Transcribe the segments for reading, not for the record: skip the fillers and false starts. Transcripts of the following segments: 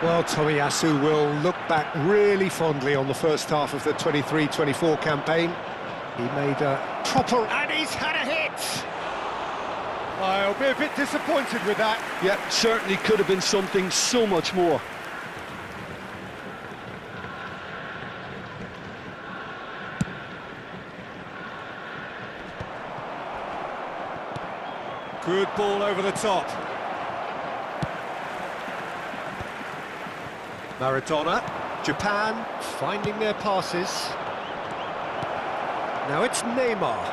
Well, Tomiyasu will look back really fondly on the first half of the 23-24 campaign. He made a proper... And he's had a hit! I'll be a bit disappointed with that. Yeah, certainly could have been something so much more. Good ball over the top. Maradona, Japan finding their passes. Now it's Neymar.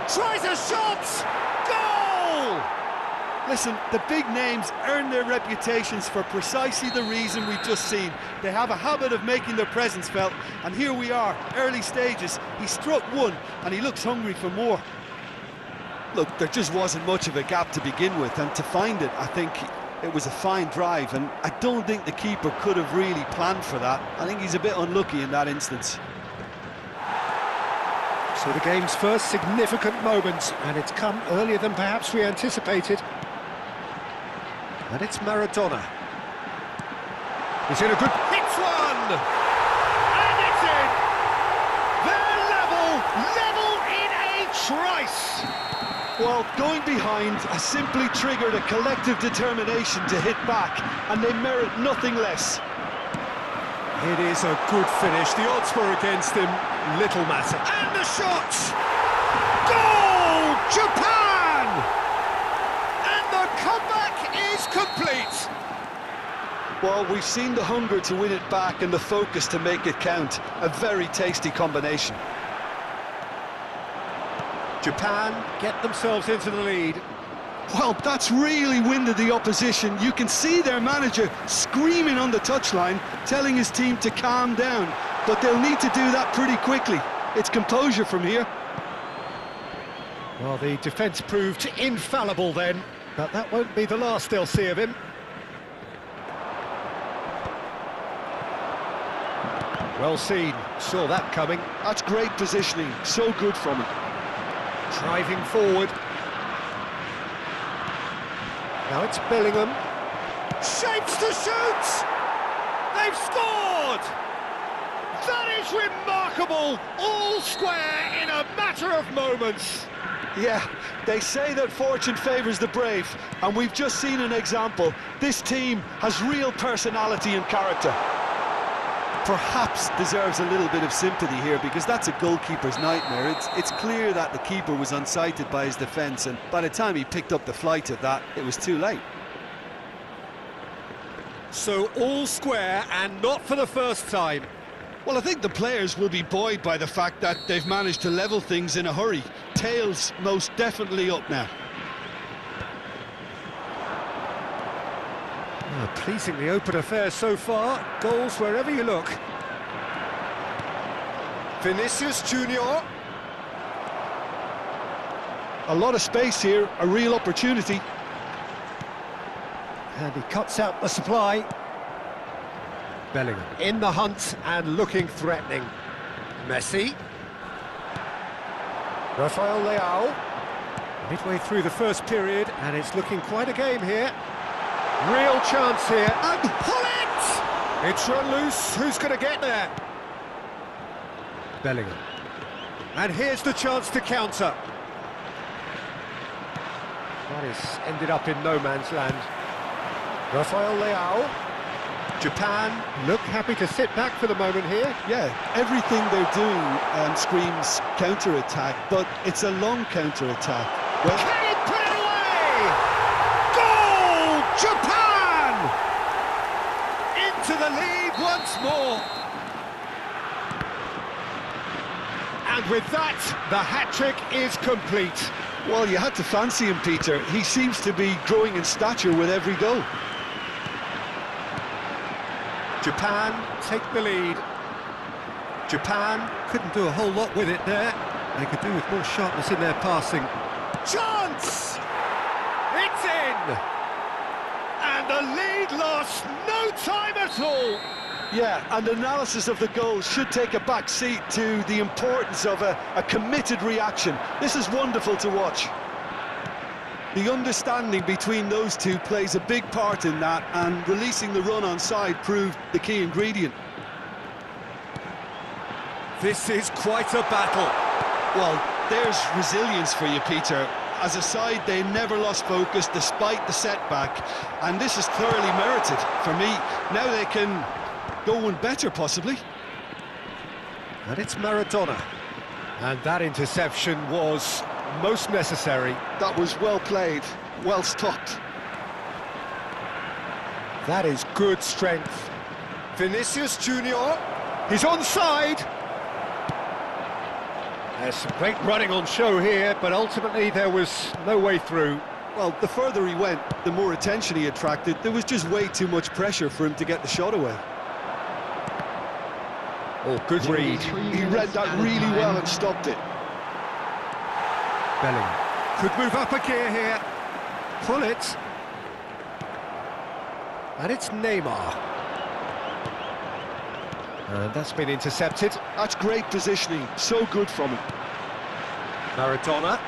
Tries a shot! Goal! Listen, the big names earn their reputations for precisely the reason we've just seen. They have a habit of making their presence felt, and here we are, early stages. He struck one, and he looks hungry for more. Look, there just wasn't much of a gap to begin with, and to find it, I think it was a fine drive, and I don't think the keeper could have really planned for that. I think he's a bit unlucky in that instance. So the game's first significant moment, and it's come earlier than perhaps we anticipated. And it's Maradona. He's in a good... Hits one! And it's in! They're level in a trice! Well, going behind has simply triggered a collective determination to hit back, and they merit nothing less. It is a good finish. The odds were against him. Little matter. And the shot! Goal! Japan! And the comeback is complete. Well, we've seen the hunger to win it back and the focus to make it count. A very tasty combination. Japan get themselves into the lead. Well, that's really winded the opposition. You can see their manager screaming on the touchline, telling his team to calm down. But they'll need to do that pretty quickly. It's composure from here. Well, the defence proved infallible then, but that won't be the last they'll see of him. Well seen, saw that coming. That's great positioning, so good from him. Driving forward. Now it's Bellingham. Shapes to shoot! They've scored! That is remarkable! All square in a matter of moments. Yeah, they say that fortune favours the brave, and we've just seen an example. This team has real personality and character. Perhaps deserves a little bit of sympathy here, because that's a goalkeeper's nightmare. It's clear that the keeper was unsighted by his defence, and by the time he picked up the flight of that, it was too late. So all square, and not for the first time. Well, I think the players will be buoyed by the fact that they've managed to level things in a hurry. Tails most definitely up now. Oh, pleasingly open affair so far. Goals wherever you look. Vinicius Junior. A lot of space here, a real opportunity. And he cuts out the supply. Bellingham in the hunt and looking threatening. Messi. Rafael Leao. Midway through the first period, and it's looking quite a game here. Real chance here, and pull it! It's run loose, who's going to get there? Bellingham. And here's the chance to counter. That is ended up in no man's land. Rafael Leao. Japan look happy to sit back for the moment here. Yeah, everything they're doing screams counter-attack, but it's a long counter-attack. Well, can he put it away? Goal! Japan! Into the lead once more. And with that, the hat-trick is complete. Well, you had to fancy him, Peter. He seems to be growing in stature with every goal. Japan take the lead. Japan couldn't do a whole lot with it there. They could do with more sharpness in their passing. Chance! It's in! And the lead lost no time at all. Yeah, and analysis of the goal should take a back seat to the importance of a committed reaction. This is wonderful to watch. The understanding between those two plays a big part in that, and releasing the run onside proved the key ingredient. This is quite a battle. Well, there's resilience for you, Peter. As a side, they never lost focus despite the setback, and this is thoroughly merited for me. Now they can go one better, possibly. And it's Maradona. And that interception was most necessary. That was well played, well stopped. That is good strength. Vinicius Junior, he's onside. There's some great running on show here, but ultimately there was no way through. Well, the further he went, the more attention he attracted. There was just way too much pressure for him to get the shot away. Oh, good read. He read that really well and stopped it. Bellingham could move up a gear here. Pull it. And it's Neymar. And that's been intercepted. That's great positioning, so good from him. Maradona.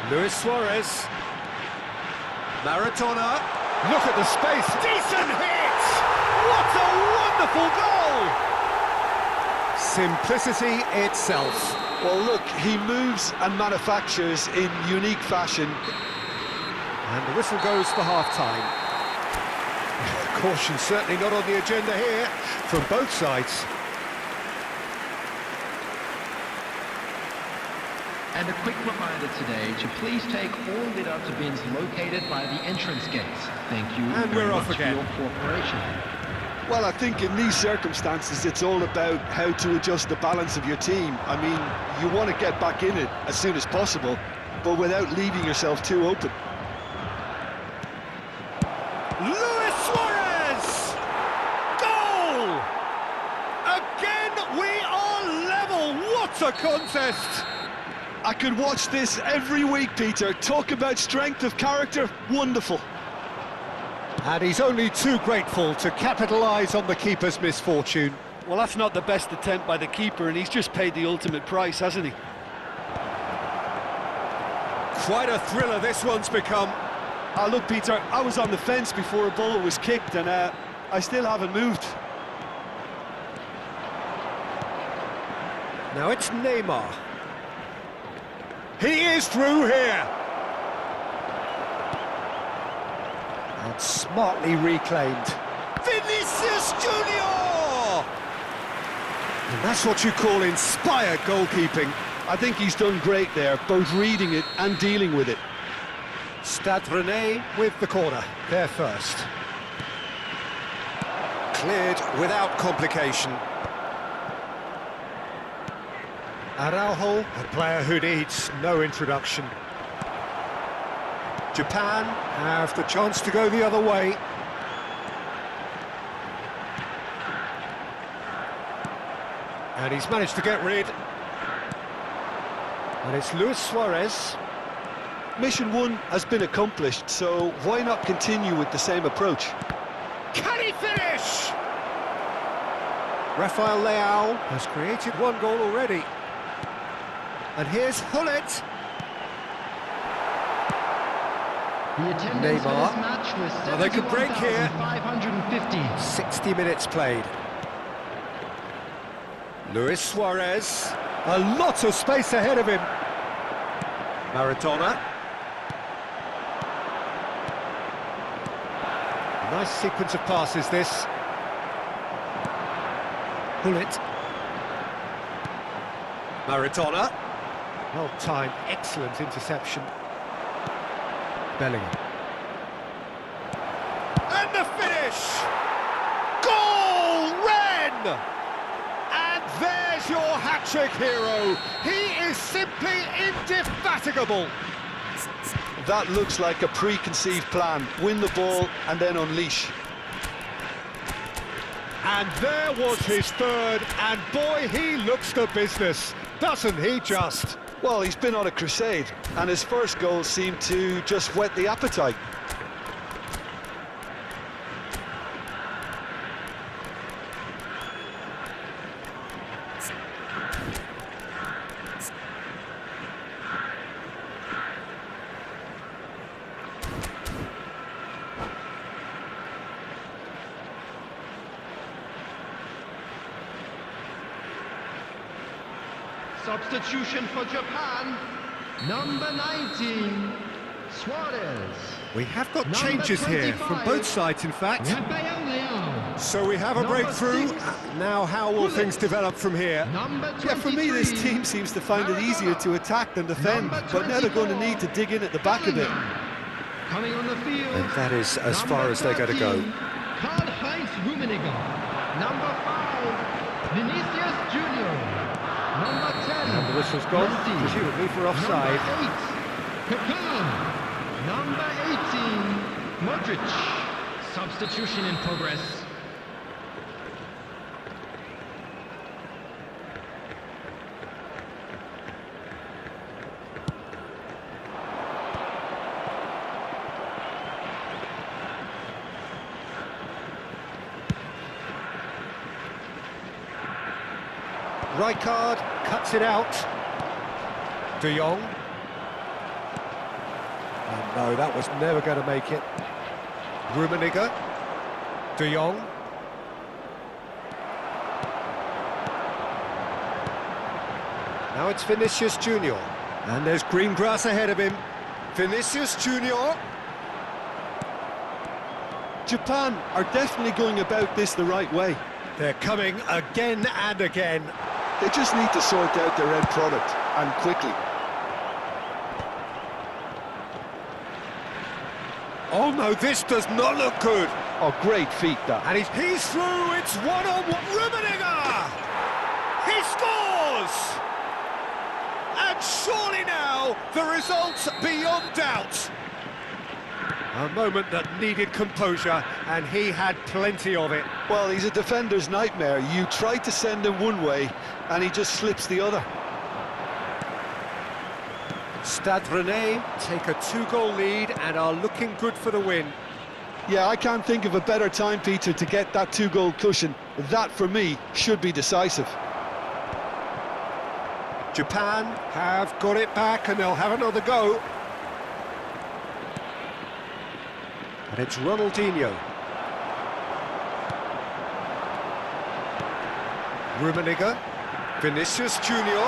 Luis Suarez. Maradona. Look at the space. Decent hit! What a wonderful goal! Simplicity itself. Well, look, he moves and manufactures in unique fashion. And the whistle goes for half-time. Caution certainly not on the agenda here from both sides. And a quick reminder today to please take all lit-out bins located by the entrance gates. Thank you And very we're off much again. for your cooperation. Well, I think in these circumstances, it's all about how to adjust the balance of your team. I mean, you want to get back in it as soon as possible, but without leaving yourself too open. Luis Suarez! Goal! Again, we are level. What a contest! I could watch this every week, Peter. Talk about strength of character, wonderful. And he's only too grateful to capitalise on the keeper's misfortune. Well, that's not the best attempt by the keeper, and he's just paid the ultimate price, hasn't he? Quite a thriller this one's become. Look, Peter, I was on the fence before a ball was kicked, and I still haven't moved. Now it's Neymar. He is through here. And smartly reclaimed. Vinicius Junior! And that's what you call inspired goalkeeping. I think he's done great there, both reading it and dealing with it. Stade Rennais with the corner, there first. Cleared without complication. Araujo, a player who needs no introduction. Japan have the chance to go the other way. And he's managed to get rid. And it's Luis Suarez. Mission 1 has been accomplished, so why not continue with the same approach? Can he finish? Rafael Leao has created one goal already. And here's Hullet. The attendance for Neymar. this match was Oh, they could break here. 71,550. 60 minutes played. Luis Suarez. A lot of space ahead of him. Maradona. Nice sequence of passes, this. Hullet. Maradona. Well timed, excellent interception. Bellingham. And the finish! Goal, Ren! And there's your hat-trick hero. He is simply indefatigable. That looks like a preconceived plan. Win the ball and then unleash. And there was his third, and boy, he looks the business, doesn't he just? Well, he's been on a crusade, and his first goal seemed to just whet the appetite. Substitution for Japan. Number 19, Suarez. We have got Number changes here from 25. both sides, in fact. Rafael Leão. So we have a Number breakthrough. 6. Now how will things develop from here? Number 23. Yeah, for me, this team seems to find it easier to attack than defend, Number but now they're going to 24. need to dig in at the back a bit. Coming on the field. And that is as Number far as they're going to go. 13, Karl-Heinz Rummenigge. Number 5, Vinicius Junior. Number 10, And the whistle's gone, Messi. presumably for offside. Number 8, Kaká. Number 18, Modric. Substitution in progress. Rijkaard cuts it out. De Jong. Oh, no, that was never going to make it. Rummenigge. De Jong. Now it's Vinicius Junior. And there's green grass ahead of him. Vinicius Junior. Japan are definitely going about this the right way. They're coming again and again. They just need to sort out their end product, and quickly. Oh no, this does not look good. Oh, great feat, that. And he's through, it's one-on-one. Rummenigge! He scores! And surely now, the result's beyond doubt. A moment that needed composure, and he had plenty of it. Well, he's a defender's nightmare. You try to send him one way, and he just slips the other. Stade Rennais take a 2-goal lead and are looking good for the win. Yeah, I can't think of a better time, Peter, to get that 2-goal cushion. That, for me, should be decisive. Japan have got it back and they'll have another go. And it's Ronaldinho. Rummenigge. Vinicius Junior.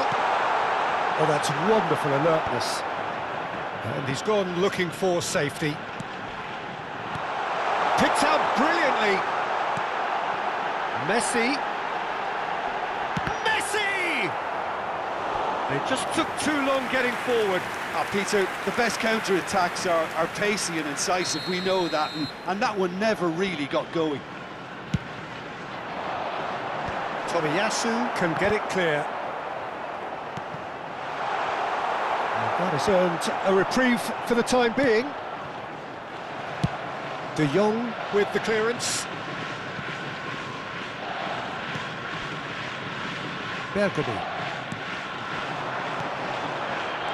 Oh, that's wonderful alertness. And he's gone looking for safety. Picked out brilliantly. Messi. Messi! They just took too long getting forward. Peter, the best counter-attacks are pacey and incisive, we know that, and that one never really got going. Tomiyasu can get it clear. And that has earned a reprieve for the time being. De Jong with the clearance. Bergamy.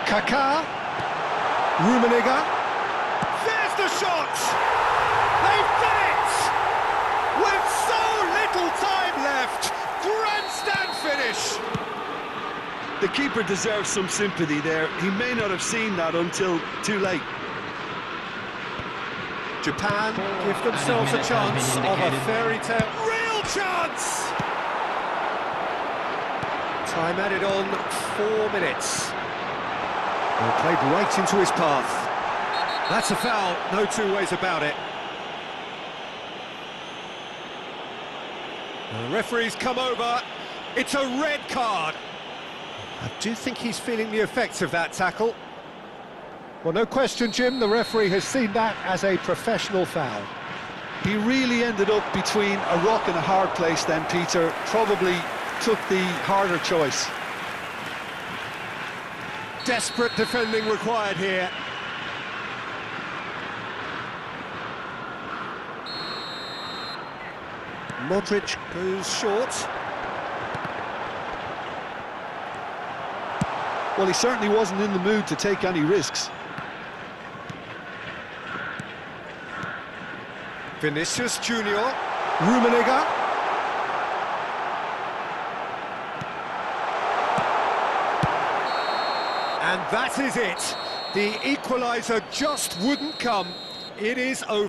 Kaká. Rummenigge. There's the shot! They've done it! With so little time left! Grandstand finish! The keeper deserves some sympathy there. He may not have seen that until too late. Japan give themselves a chance of a fairy tale. Real chance! Time added on 4 minutes. Well, played right into his path. That's a foul, no two ways about it. The referee's come over. It's a red card. I do think he's feeling the effects of that tackle. Well, no question, Jim, the referee has seen that as a professional foul. He really ended up between a rock and a hard place then, Peter. Probably took the harder choice. Desperate defending required here. Modric goes short. Well, he certainly wasn't in the mood to take any risks. Vinicius Junior. Rummenigge. And that is it. The equaliser just wouldn't come. It is over.